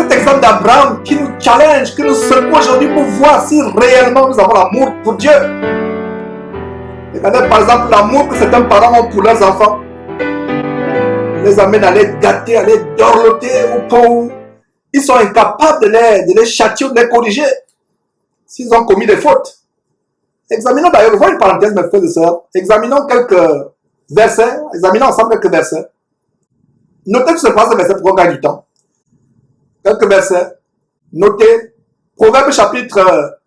cet exemple d'Abraham qui nous challenge, qui nous secoue aujourd'hui pour voir si réellement nous avons l'amour pour Dieu. Regardez par exemple l'amour que certains parents ont pour leurs enfants. Ils les amènent à les gâter, à les dorloter au point où ils sont incapables de les châtier ou de les corriger s'ils ont commis des fautes. Examinons d'ailleurs, voyons une parenthèse mes frères et sœurs, examinons quelques versets, examinons ensemble quelques versets. Notez que ce passe de versets pour qu'on gagne du temps. Quelques versets. Notez, Proverbe chapitre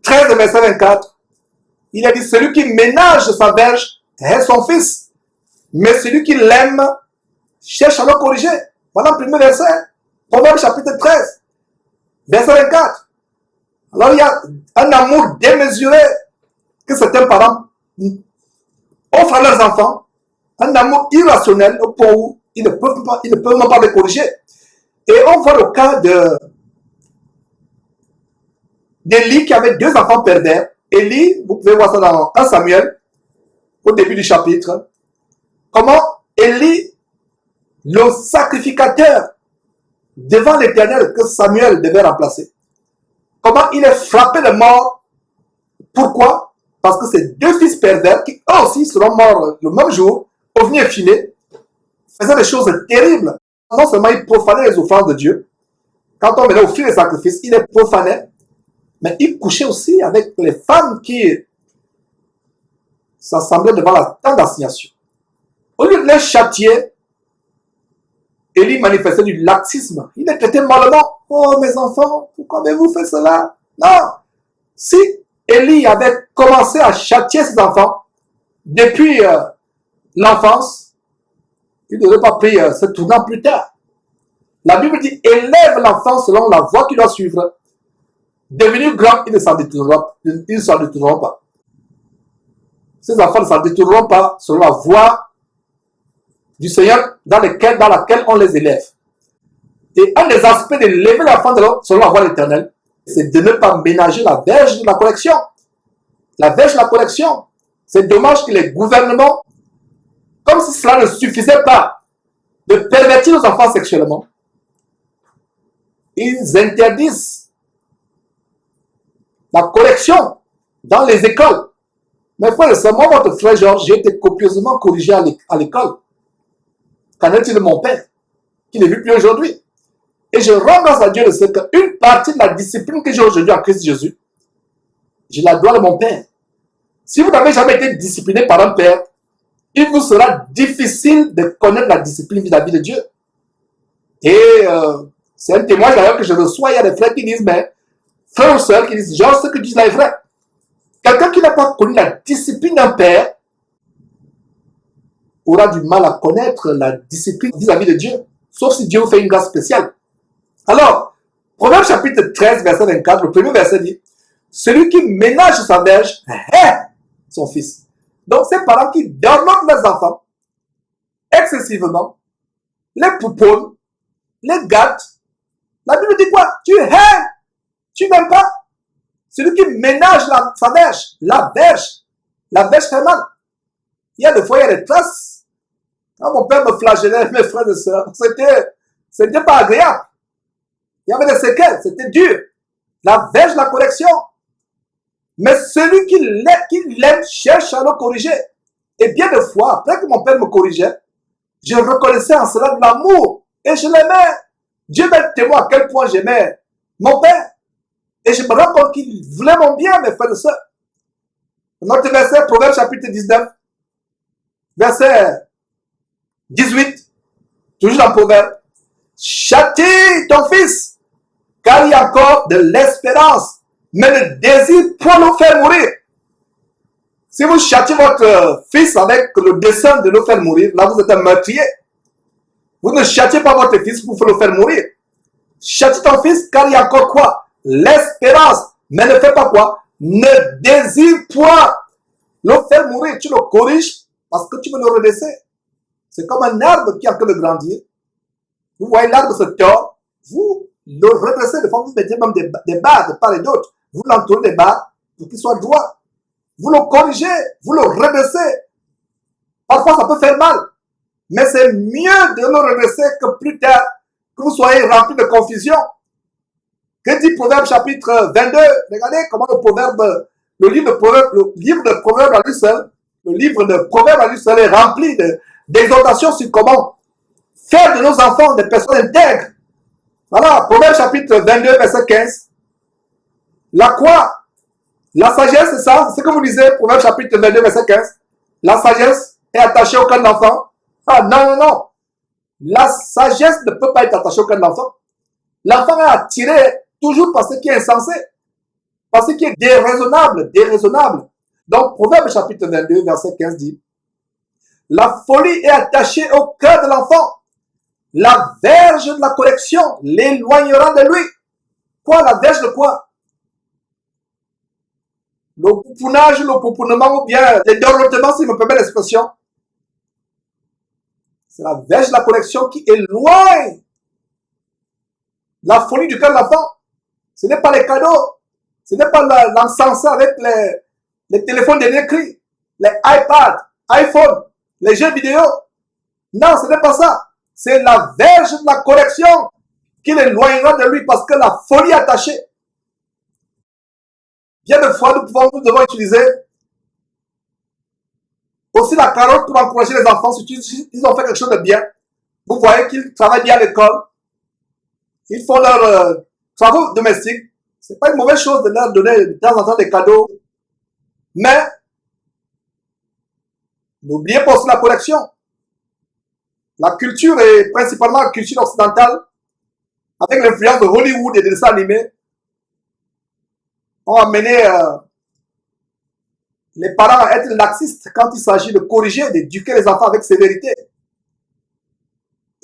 13, verset 24. Il a dit, celui qui ménage sa verge est son fils, mais celui qui l'aime cherche à le corriger. Voilà le premier verset. Proverbe chapitre 13, verset 24. Alors il y a un amour démesuré que certains parents offrent à leurs enfants, un amour irrationnel au point où ils ne peuvent même pas les corriger. Et on voit le cas d'Élie qui avait deux enfants pervers. Élie, vous pouvez voir ça dans 1 Samuel, au début du chapitre, comment Élie, le sacrificateur devant l'Éternel que Samuel devait remplacer, comment il est frappé de mort. Pourquoi? Parce que ces deux fils pervers, qui eux aussi seront morts le même jour, au venir filer, faisaient des choses terribles. Non seulement il profanait les offrandes de Dieu, quand on venait offrir les sacrifices, il les profanait, mais il couchait aussi avec les femmes qui s'assemblaient devant la tente d'assignation. Au lieu de les châtier, Élie manifestait du laxisme. Il les traitait mollement. Oh mes enfants, pourquoi avez-vous fait cela? Non. Si Élie avait commencé à châtier ses enfants depuis l'enfance, il ne devait pas pris ce tournant plus tard. La Bible dit, élève l'enfant selon la voie qu'il doit suivre. Devenu grand, il ne s'en détourneront pas. Ces enfants ne s'en détourneront pas selon la voie du Seigneur dans laquelle on les élève. Et un des aspects de l'élever l'enfant selon la voie de l'Éternel, c'est de ne pas ménager la verge de la correction. La verge de la correction, c'est dommage que les gouvernements, comme si cela ne suffisait pas de pervertir nos enfants sexuellement, ils interdisent la correction dans les écoles. Mais frère, c'est moi, votre frère Georges, j'ai été copieusement corrigé à l'école. Qu'en est-il de mon père, qui n'est vu plus aujourd'hui? Et je rends grâce à Dieu de ce qu'une partie de la discipline que j'ai aujourd'hui en Christ Jésus, je la dois à mon père. Si vous n'avez jamais été discipliné par un père, il vous sera difficile de connaître la discipline vis-à-vis de Dieu. Et c'est un témoignage d'ailleurs que je reçois. Il y a des frères qui disent, mais frères ou sœurs qui disent, genre, ce que tu dis là est vrai. Quelqu'un qui n'a pas connu la discipline d'un père aura du mal à connaître la discipline vis-à-vis de Dieu, sauf si Dieu vous fait une grâce spéciale. Alors, Proverbe chapitre 13, verset 24, le premier verset dit, celui qui ménage sa verge est son fils. Donc, ces parents qui dorment leurs enfants excessivement, les pouponnent, les gâtent. La Bible dit quoi? Tu hais, tu n'aimes pas. Celui qui ménage sa verge, la verge fait mal. Il y a des fois, il y a des traces. Quand mon père me flagellait, mes frères et sœurs, c'était pas agréable. Il y avait des séquelles, c'était dur. La verge, la correction. Mais celui qui l'aime cherche à le corriger. Et bien de fois, après que mon père me corrigeait, je reconnaissais en cela de l'amour. Et je l'aimais. Dieu m'est témoin à quel point j'aimais mon père. Et je me rends compte qu'il voulait mon bien, mes frères et sœurs. Notre verset, Proverbe chapitre 19, verset 18, toujours dans Proverbe. Châtie ton fils, car il y a encore de l'espérance, mais ne désire point le faire mourir. Si vous châtiez votre fils avec le dessein de le faire mourir, là vous êtes un meurtrier. Vous ne châtiez pas votre fils pour le faire mourir. Châtie ton fils, car il y a encore quoi? L'espérance. Mais ne fais pas quoi? Ne désire point le faire mourir. Tu le corriges parce que tu veux le redresser. C'est comme un arbre qui est en train de grandir. Vous voyez l'arbre se tord. Vous le redressez. Des fois, vous mettez même des barres de part et d'autre. Vous l'entourez des barres pour qu'il soit droit. Vous le corrigez. Vous le redressez. Parfois, ça peut faire mal. Mais c'est mieux de le redresser que plus tard que vous soyez remplis de confusion. Que dit Proverbe chapitre 22? Regardez comment le livre de Proverbe à lui seul, le livre de Proverbe à lui seul est rempli d'exhortations sur comment faire de nos enfants des personnes intègres. Voilà, Proverbe chapitre 22, verset 15. La quoi? La sagesse, c'est ça? C'est ce que vous lisez, Proverbe chapitre 22, verset 15. La sagesse est attachée au cœur de l'enfant. Ah non, non, non. La sagesse ne peut pas être attachée au cœur de l'enfant. L'enfant est attiré toujours par ce qui est insensé, par ce qui est déraisonnable, déraisonnable. Donc, Proverbe chapitre 22, verset 15 dit, la folie est attachée au cœur de l'enfant. La verge de la correction l'éloignera de lui. Quoi, la verge de quoi? Le poupounage, le pouponnement ou bien le dorlotement, si je me permets l'expression. C'est la verge de la correction qui éloigne la folie du cœur de l'enfant. Ce n'est pas les cadeaux, ce n'est pas l'encensé avec les téléphones dernier cri, les iPads, iPhone, les jeux vidéo. Non, ce n'est pas ça. C'est la verge de la correction qui l'éloignera de lui parce que la folie est attachée. Bien de fois, nous devons utiliser aussi la carotte pour encourager les enfants. Si ils ont fait quelque chose de bien, vous voyez qu'ils travaillent bien à l'école, ils font leurs travaux domestiques. Ce n'est pas une mauvaise chose de leur donner de temps en temps des cadeaux. Mais, n'oubliez pas aussi la correction. La culture, et principalement la culture occidentale, avec l'influence de Hollywood et des dessins animés, ont amené les parents à être laxistes quand il s'agit de corriger, d'éduquer les enfants avec sévérité.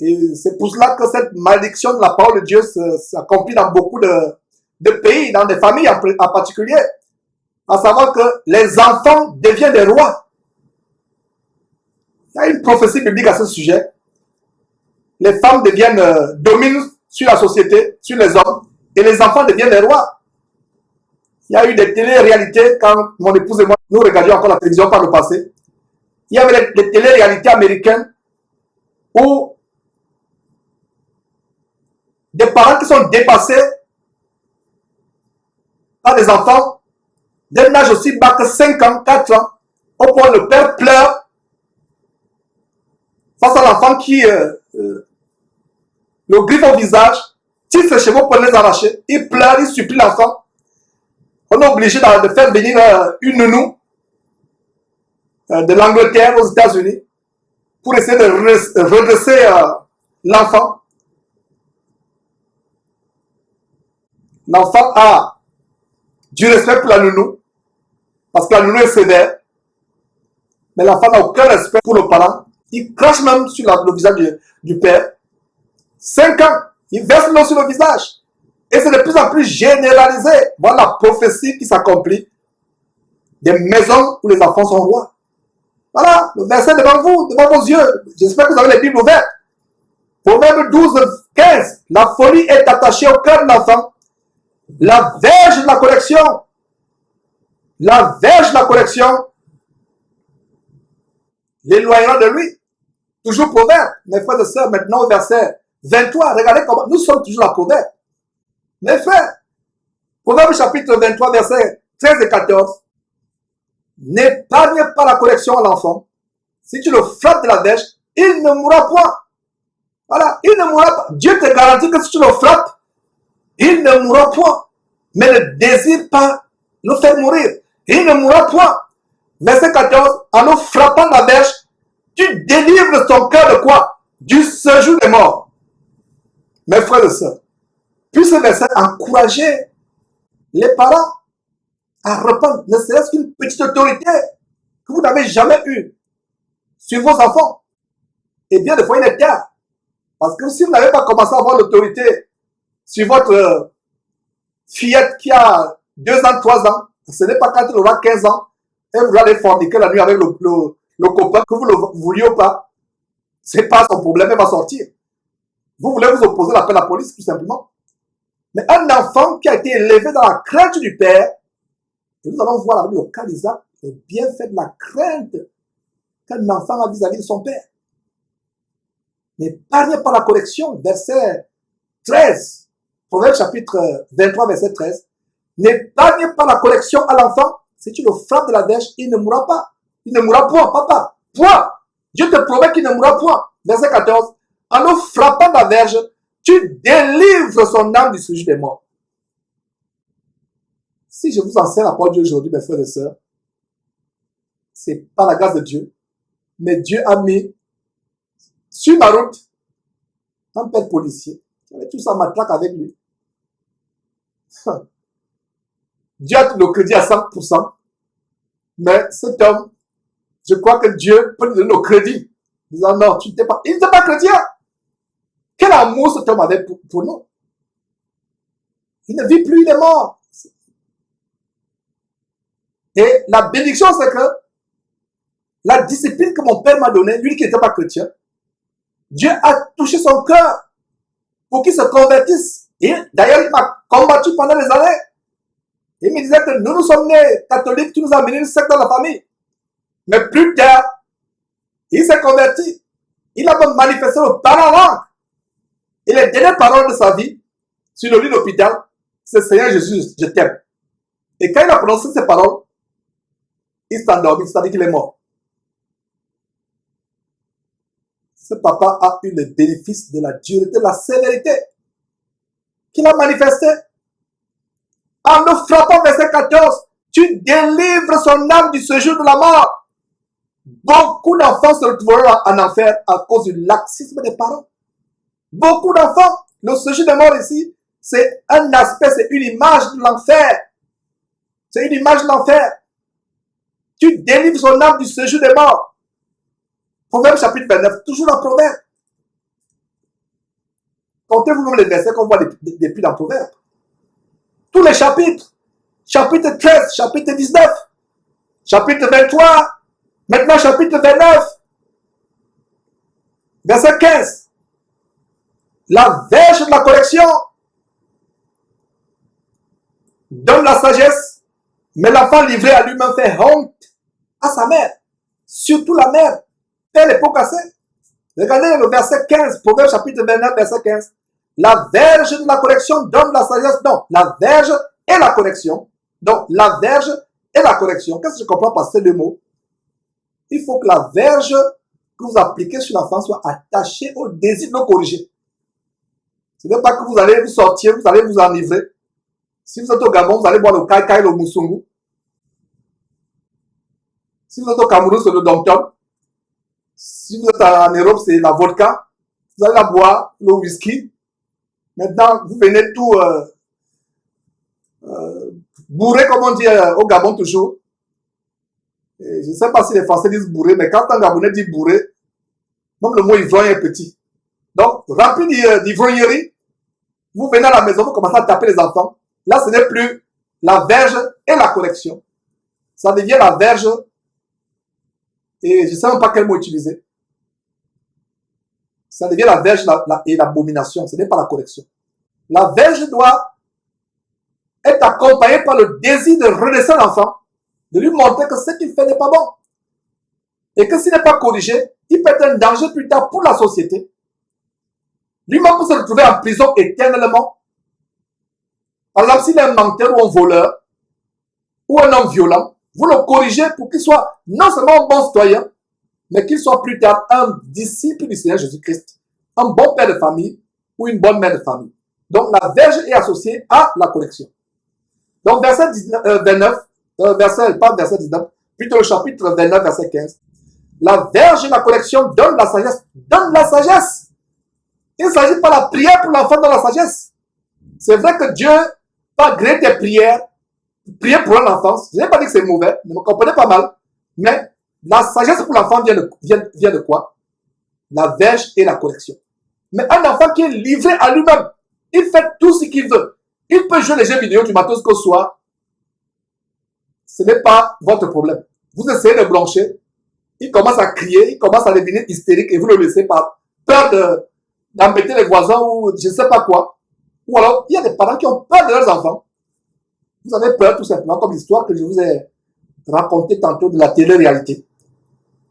Et c'est pour cela que cette malédiction de la parole de Dieu s'accomplit dans beaucoup de pays, dans des familles en particulier. À savoir que les enfants deviennent des rois. Il y a une prophétie biblique à ce sujet. Les femmes dominent sur la société, sur les hommes, et les enfants deviennent des rois. Il y a eu des télé-réalités quand mon épouse et moi, nous regardions encore la télévision par le passé. Il y avait des télé-réalités américaines où des parents qui sont dépassés par des enfants d'un âge aussi bas que 5 ans, 4 ans, au point où le père pleure face à l'enfant qui le griffe au visage, tire ses cheveux pour les arracher, il pleure, il supplie l'enfant. On est obligé de faire venir une nounou de l'Angleterre aux États-Unis pour essayer de redresser l'enfant. L'enfant a du respect pour la nounou, parce que la nounou est sévère, mais l'enfant n'a aucun respect pour le parent. Il crache même sur le visage du père. 5 ans, il verse l'eau sur le visage. Et c'est de plus en plus généralisé. Voilà la prophétie qui s'accomplit. Des maisons où les enfants sont rois. Voilà, le verset devant vous, devant vos yeux. J'espère que vous avez les Bibles ouvertes. Proverbe 12, 15. La folie est attachée au cœur de l'enfant. La verge de la correction. La verge de la correction l'éloignera de lui. Toujours Proverbe. Mes frères et sœurs, maintenant au verset 23. Regardez comment nous sommes toujours à Proverbe. Mes frères, Proverbe chapitre 23, versets 13 et 14. N'épargne pas la correction à l'enfant. Si tu le frappes de la verge, il ne mourra point. Voilà, il ne mourra pas. Dieu te garantit que si tu le frappes, il ne mourra point. Mais ne désire pas le faire mourir. Il ne mourra point. Verset 14. En le frappant de la verge, tu délivres ton cœur de quoi? Du séjour des morts. Mes frères et sœurs, puis ce verset encourager les parents à reprendre ne serait-ce qu'une petite autorité que vous n'avez jamais eue sur vos enfants. Et bien, des fois, il est tard. Parce que si vous n'avez pas commencé à avoir l'autorité sur votre fillette qui a 2 ans, 3 ans, ce n'est pas quand elle aura 15 ans et vous allez forniquer la nuit avec le copain que vous ne le vouliez pas. Ce n'est pas son problème, elle va sortir. Vous voulez vous opposer à l'appel à la police, tout simplement. Mais un enfant qui a été élevé dans la crainte du Père, et nous allons voir avec le cas d'Isaac, les bienfaits de la crainte qu'un enfant a vis-à-vis de son Père. N'épargnez pas la correction, verset 13, Proverbe chapitre 23, verset 13, n'épargne pas la correction à l'enfant. Si tu le frappes de la verge, il ne mourra pas. Il ne mourra point, papa. Point. Dieu te promet qu'il ne mourra point. Verset 14, en le frappant de la verge, tu délivres son âme du séjour des morts. Si je vous enseigne la parole de Dieu aujourd'hui, mes frères et sœurs, c'est par la grâce de Dieu, mais Dieu a mis sur ma route un père policier qui avait tout sa matraque avec lui. Dieu a le crédit à 100%, mais cet homme, je crois que Dieu peut lui donner le crédit. Disant non, tu n'étais pas, il n'était pas chrétien. Quel amour cet homme avait pour nous. Il ne vit plus, il est mort. Et la bénédiction, c'est que la discipline que mon père m'a donnée, lui qui n'était pas chrétien, Dieu a touché son cœur pour qu'il se convertisse. Et d'ailleurs, il m'a combattu pendant des années. Il me disait que nous sommes nés catholiques, tu nous as amené une secte dans la famille. Mais plus tard, il s'est converti. Il a même manifesté le parole en langue. Et les dernières paroles de sa vie, sur le lit d'hôpital, c'est Seigneur Jésus, je t'aime. Et quand il a prononcé ces paroles, il s'est endormi, c'est-à-dire qu'il est mort. Ce papa a eu le bénéfice de la dureté, de la sévérité qu'il a manifesté. En le frappant, verset 14, tu délivres son âme du séjour de la mort. Beaucoup d'enfants se retrouveront en enfer à cause du laxisme des parents. Beaucoup d'enfants, le séjour de mort ici, c'est un aspect, c'est une image de l'enfer. C'est une image de l'enfer. Tu délivres son âme du séjour des morts. Proverbe chapitre 29, toujours un proverbe. Comptez-vous les versets qu'on voit depuis dans le proverbe. Tous les chapitres. Chapitre 13, chapitre 19, chapitre 23, maintenant chapitre 29. Verset 15. La verge de la correction donne la sagesse, mais l'enfant livré à lui-même fait honte à sa mère. Surtout la mère. Elle est pas cassée. Regardez le verset 15, Proverbe chapitre 29, verset 15. La verge de la correction donne la sagesse. Non, la verge et la correction. Donc, la verge et la correction. Qu'est-ce que je comprends par ces deux mots? Il faut que la verge que vous appliquez sur l'enfant soit attachée au désir de le corriger. Ce n'est pas que vous allez vous sortir, vous allez vous enivrer. Si vous êtes au Gabon, vous allez boire le kai-kai, le moussoungou. Si vous êtes au Cameroun, c'est le dom-tom. Si vous êtes en Europe, c'est la vodka. Vous allez la boire, le whisky. Maintenant, vous venez tout bourré, comme on dit au Gabon toujours. Et je ne sais pas si les Français disent bourré, mais quand un Gabonais dit bourré, même le mot ivrogne est petit. Donc, rempli d'ivrognerie, vous venez à la maison, vous commencez à taper les enfants. Là, ce n'est plus la verge et la correction. Ça devient la verge, et je ne sais même pas quel mot utiliser. Ça devient la verge et l'abomination, ce n'est pas la correction. La verge doit être accompagnée par le désir de redresser l'enfant, de lui montrer que ce qu'il fait n'est pas bon. Et que s'il n'est pas corrigé, il peut être un danger plus tard pour la société. Lui-même peut se retrouver en prison éternellement. Par exemple, s'il est un menteur ou un voleur, ou un homme violent, vous le corrigez pour qu'il soit non seulement un bon citoyen, mais qu'il soit plus tard un disciple du Seigneur Jésus-Christ, un bon père de famille ou une bonne mère de famille. Donc la verge est associée à la correction. Donc verset 29, pas verset 19, plutôt le chapitre 29, verset 15. La verge et la correction donnent la sagesse. Donne la sagesse. Il ne s'agit pas de la prière pour l'enfant dans la sagesse. C'est vrai que Dieu, par gré tes prières, prier pour l'enfance, je n'ai pas dit que c'est mauvais, ne me comprenez pas mal, mais la sagesse pour l'enfant vient de quoi? La verge et la correction. Mais un enfant qui est livré à lui-même, il fait tout ce qu'il veut. Il peut jouer les jeux vidéo du matin jusqu'au soir. Ce n'est pas votre problème. Vous essayez de blancher, il commence à crier, il commence à devenir hystérique et vous le laissez par peur d'embêter les voisins ou je ne sais pas quoi. Ou alors, il y a des parents qui ont peur de leurs enfants. Vous avez peur tout simplement, comme l'histoire que je vous ai racontée tantôt de la télé-réalité.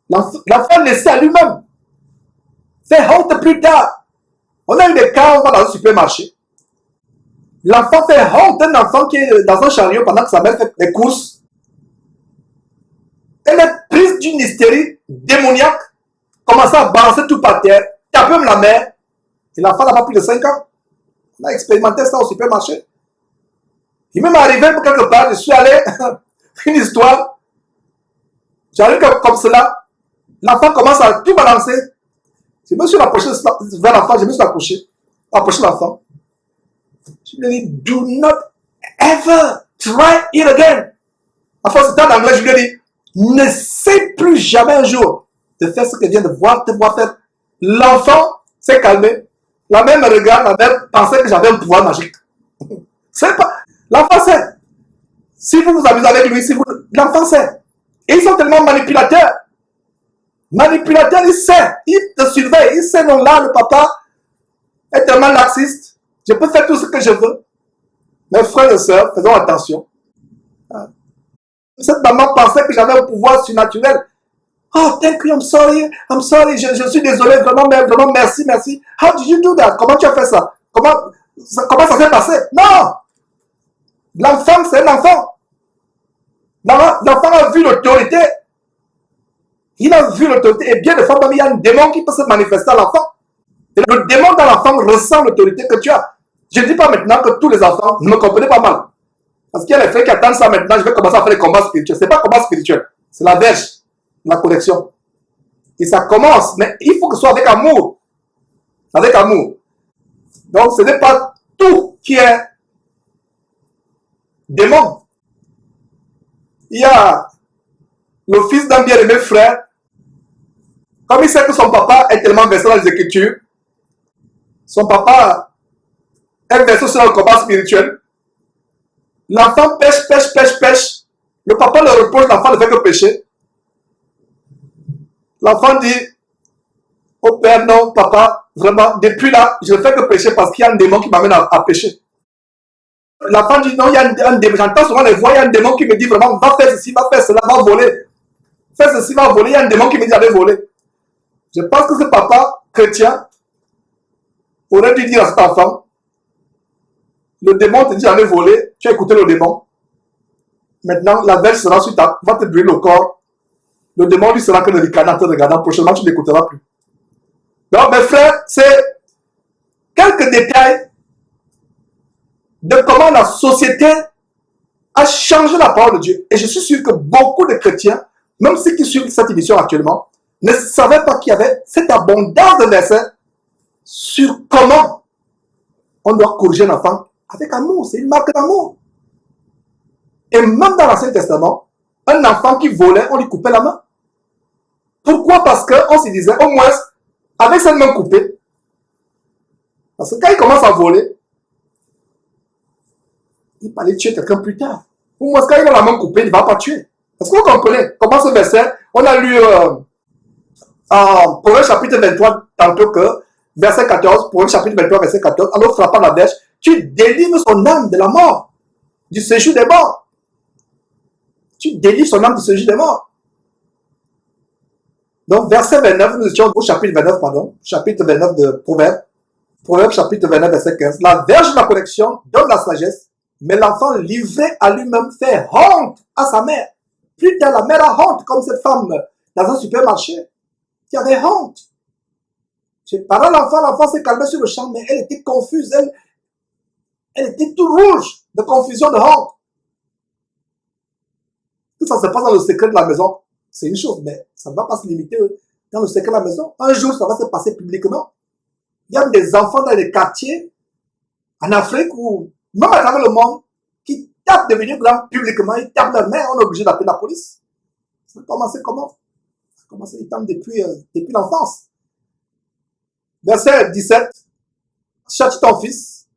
L'enfant laissé à lui-même fait honte plus tard. On a eu des cas, on va dans un supermarché. L'enfant fait honte, un enfant qui est dans un chariot pendant que sa mère fait les courses. Elle est prise d'une hystérie démoniaque, commence à balancer tout par terre, tape même la mère. Et l'enfant n'a pas plus de 5 ans. On a expérimenté ça au supermarché. Il m'est arrivé quelque part, je suis allé, une histoire, j'arrive comme cela, l'enfant commence à tout balancer. Je me suis approché vers l'enfant, je me suis approché l'enfant. Je lui ai dit, do not ever try it again. Enfin, c'était en anglais, je lui ai dit, n'essaie plus jamais un jour de faire ce que vient de te voir faire. L'enfant s'est calmé. La mère me regarde, la mère pensait que j'avais un pouvoir magique. C'est pas. L'enfant sait. Si vous vous amusez avec lui, l'enfant sait. Et ils sont tellement manipulateurs. Manipulateurs, il sait. Il te surveille. Il sait, non, là, le papa est tellement laxiste. Je peux faire tout ce que je veux. Mes frères et sœurs, faisons attention. Cette maman pensait que j'avais un pouvoir surnaturel. Oh, thank you, I'm sorry, je suis désolé, vraiment, merci, merci. How did you do that? Comment tu as fait ça? Comment ça s'est passé? Non! L'enfant, c'est un enfant. L'enfant a vu l'autorité. Il a vu l'autorité. Et bien de fois, il y a un démon qui peut se manifester à l'enfant. Et le démon dans l'enfant ressent l'autorité que tu as. Je ne dis pas maintenant que tous les enfants ne me comprenaient pas mal. Parce qu'il y a les frères qui attendent ça maintenant, je vais commencer à faire les combats spirituels. Ce n'est pas combat spirituel, c'est la verge, la connexion. Et ça commence, mais il faut que ce soit avec amour. Avec amour. Donc ce n'est pas tout qui est démon. Il y a le fils d'un bien-aimé frère, comme il sait que son papa est tellement versé dans les Écritures, son papa est versé sur le combat spirituel. L'enfant pêche. Le papa le reproche, l'enfant ne fait que pêcher. L'enfant dit, oh père, non, papa, vraiment, depuis là, je ne fais que pêcher parce qu'il y a un démon qui m'amène à pêcher. L'enfant dit, non, il y a un démon. J'entends souvent les voix, il y a un démon qui me dit vraiment, va faire ceci, va faire cela, va voler. Fais ceci, va voler. Il y a un démon qui me dit, allez voler. Je pense que ce papa chrétien aurait dû dire à cet enfant, le démon te dit, allez voler, tu as écouté le démon. Maintenant, la verge sera sur ta, va te brûler le corps. Le démon lui sera que de ricaner en te regardant. Prochainement, tu n'écouteras plus. Donc, mes frères, c'est quelques détails de comment la société a changé la parole de Dieu. Et je suis sûr que beaucoup de chrétiens, même ceux qui suivent cette émission actuellement, ne savaient pas qu'il y avait cette abondance de versets sur comment on doit corriger un enfant avec amour. C'est une marque d'amour. Et même dans l'Ancien Testament, un enfant qui volait, on lui coupait la main. Pourquoi? Parce qu'on se disait, au moins, avec cette main coupée, parce que quand il commence à voler, il peut aller tuer quelqu'un plus tard. Au moins, quand il a la main coupée, il ne va pas tuer. Est-ce que vous comprenez comment ce verset, on a lu en Proverbe chapitre 23, tantôt que, verset 14, Proverbe chapitre 23, verset 14, en frappant la verge, tu délivres son âme de la mort, du séjour des morts. Tu délivres son âme du séjour des morts. Donc, verset 29, nous étions au chapitre 29, chapitre 29 de Proverbe. Proverbe chapitre 29, verset 15. La verge de la connexion donne la sagesse, mais l'enfant livré à lui-même fait honte à sa mère. Plus tard, la mère a honte, comme cette femme dans un supermarché qui avait honte. Pendant l'enfant s'est calmé sur le champ, mais elle était confuse. Elle était tout rouge de confusion, de honte. Tout ça se passe dans le secret de la maison. C'est une chose, mais ça ne va pas se limiter dans le secret de la maison. Un jour, ça va se passer publiquement. Il y a des enfants dans les quartiers, en Afrique, ou même à travers le monde, qui tapent devenir grands publiquement, ils tapent leur mère, on est obligé d'appeler la police. Ça a commencé comment? Ça a commencé depuis l'enfance. Verset 17. Châtie ton fils,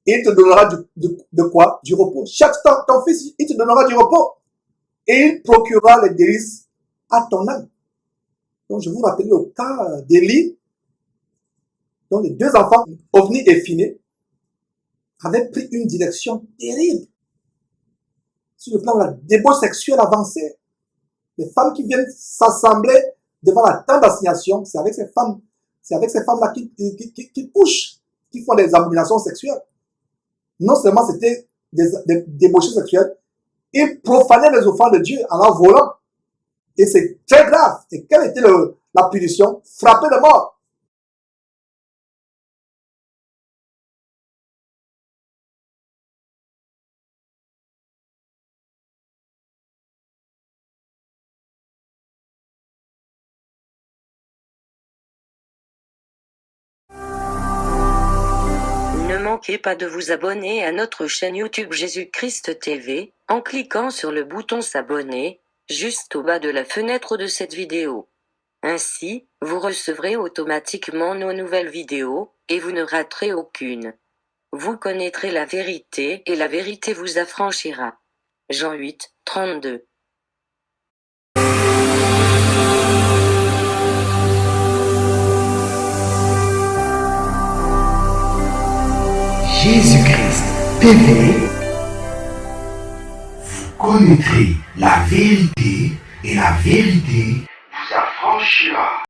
et il te donnera de quoi? Du repos. Châtie ton fils, il te donnera du repos. Et il procurera les délices à ton âme. Donc, je vous rappelle le cas d'Élie, dont les deux enfants, Ophni et Phiné, avaient pris une direction terrible. Sur le plan de la débauche sexuelle avancée. Les femmes qui viennent s'assembler devant la tente d'assignation, c'est avec ces femmes c'est avec ces femmes-là qui couchent, qui font des abominations sexuelles. Non seulement c'était des débauchés sexuels, ils profanaient les offrandes de Dieu en volant. Et c'est très grave. Et quelle était la punition? Frapper de mort. Ne manquez pas de vous abonner à notre chaîne YouTube Jésus-Christ TV, en cliquant sur le bouton s'abonner, juste au bas de la fenêtre de cette vidéo. Ainsi, vous recevrez automatiquement nos nouvelles vidéos, et vous ne raterez aucune. Vous connaîtrez la vérité, et la vérité vous affranchira. Jean 8, 32. Jésus-Christ TV, vous connaîtrez la vérité et la vérité vous affranchira.